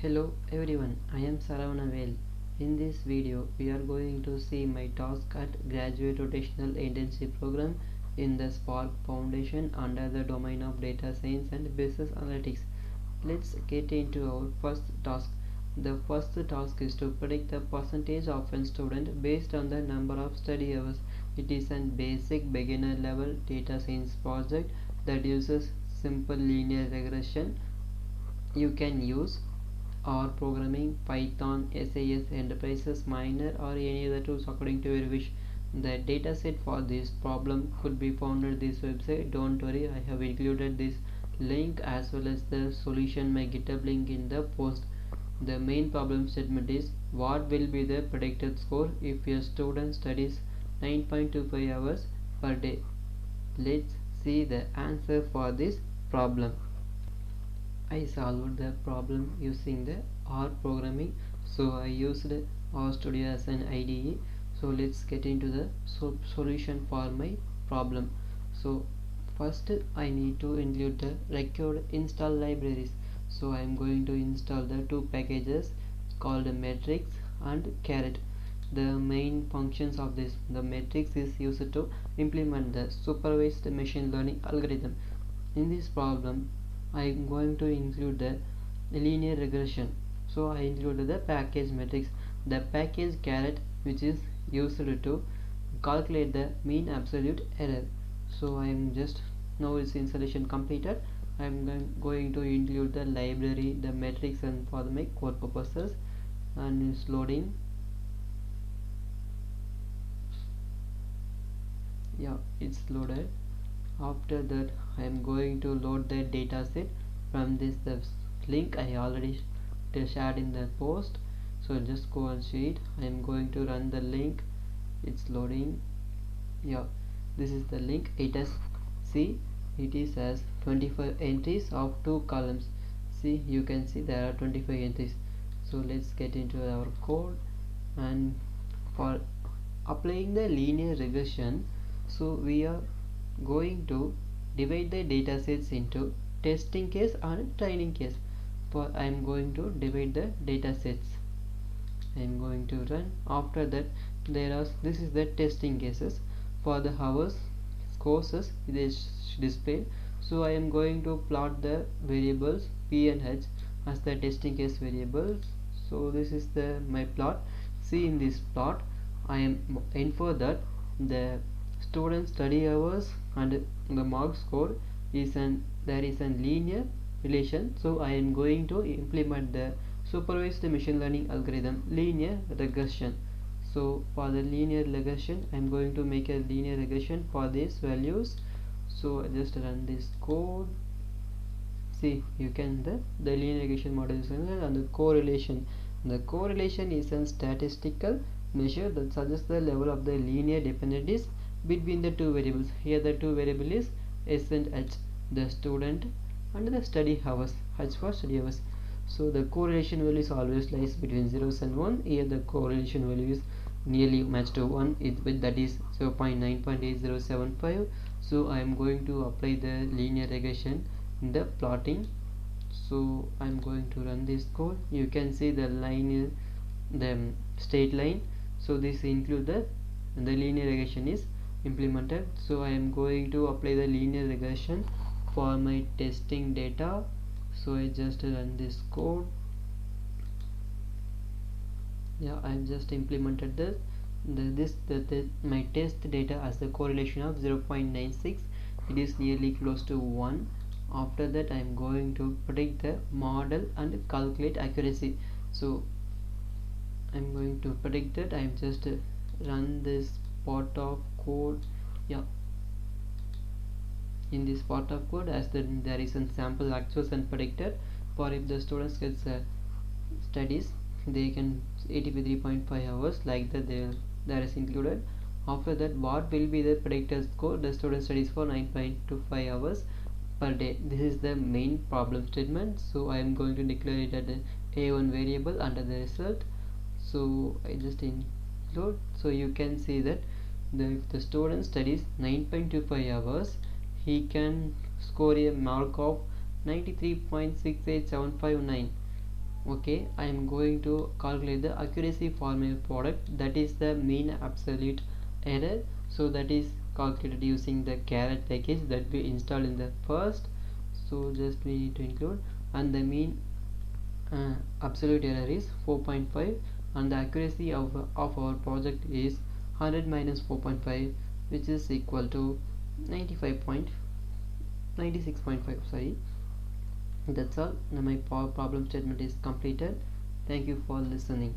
Hello everyone, I am Saravanavel. In this video, we are going to see my task at Graduate Rotational Internship Program in the Spark Foundation under the domain of Data Science and Business Analytics. Let's get into our first task. The first task is to predict the percentage of a student based on the number of study hours. It is a basic beginner level data science project that uses simple linear regression. You can use or programming, Python, SAS, Enterprises, Miner, or any other tools according to your wish. The dataset for this problem could be found at this website. Don't worry, I have included this link as well as the solution, my GitHub link in the post. The main problem statement is what will be the predicted score if your student studies 9.25 hours per day. Let's see the answer for this problem. I solved the problem using the R programming, so I used R Studio as an IDE. So let's get into the solution for my problem. So first I need to include the required install libraries. So I am going to install the two packages called Matrix and Caret. The main functions of the Matrix is used to implement the supervised machine learning algorithm. In this problem I am going to include the linear regression, so I included the package matrix, the package Caret, which is used to calculate the mean absolute error. So I am just now its installation completed. I am going to include the library, the matrix, and for my code purposes, and it's loading. Yeah, it's loaded. After that I am going to load the dataset from the link I already shared in the post. So just go and see it. I am going to run the link. It's loading. Yeah, this is the link. It has it is as 25 entries of 2 columns. See, you can see there are 25 entries. So let's get into our code. And for applying the linear regression, so we are going to divide the datasets into testing case and training case. For I am going to divide the datasets. I am going to run. After that, this is the testing cases. For the hours courses it is displayed. So I am going to plot the variables p and h as the testing case variables. So this is the my plot. See, in this plot I am infer that the student study hours and the mark score is there is a linear relation. So I am going to implement the supervised machine learning algorithm linear regression. So for the linear regression I am going to make a linear regression for these values. So I just run this code. See, you can the linear regression model is and the correlation. The correlation is a statistical measure that suggests the level of the linear dependencies between the two variables. Here the two variables is S and H, the student and the study hours, H for study hours. So the correlation value is always lies between 0s and 1. Here the correlation value is nearly matched to 1, that is 0.9.8075. So I am going to apply the linear regression in the plotting. So I am going to run this code. You can see the line, the straight line. So this include the linear regression is implemented. So I am going to apply the linear regression for my testing data. So I just run this code. Yeah, I have just implemented my test data as the correlation of 0.96. It is nearly close to 1. After that I am going to predict the model and calculate accuracy. So I am going to predict that. I am just run this part of code. Yeah, in this part of code, as there is a sample actuals and predicted. For if the students gets studies, they can 83.5 hours, like that there is included. After that, what will be the predicted score? The student studies for 9.25 hours per day. This is the main problem statement. So I am going to declare it as a1 variable under the result. So I just include. So you can see that if the student studies 9.25 hours, he can score a mark of 93.68759. Okay, I am going to calculate the accuracy for my product, that is the mean absolute error. So that is calculated using the carrot package that we installed in the first. So just we need to include, and the mean absolute error is 4.5, and the accuracy of our project is 100 minus 4.5, which is equal to 96.5. Sorry, that's all. Now my problem statement is completed. Thank you for listening.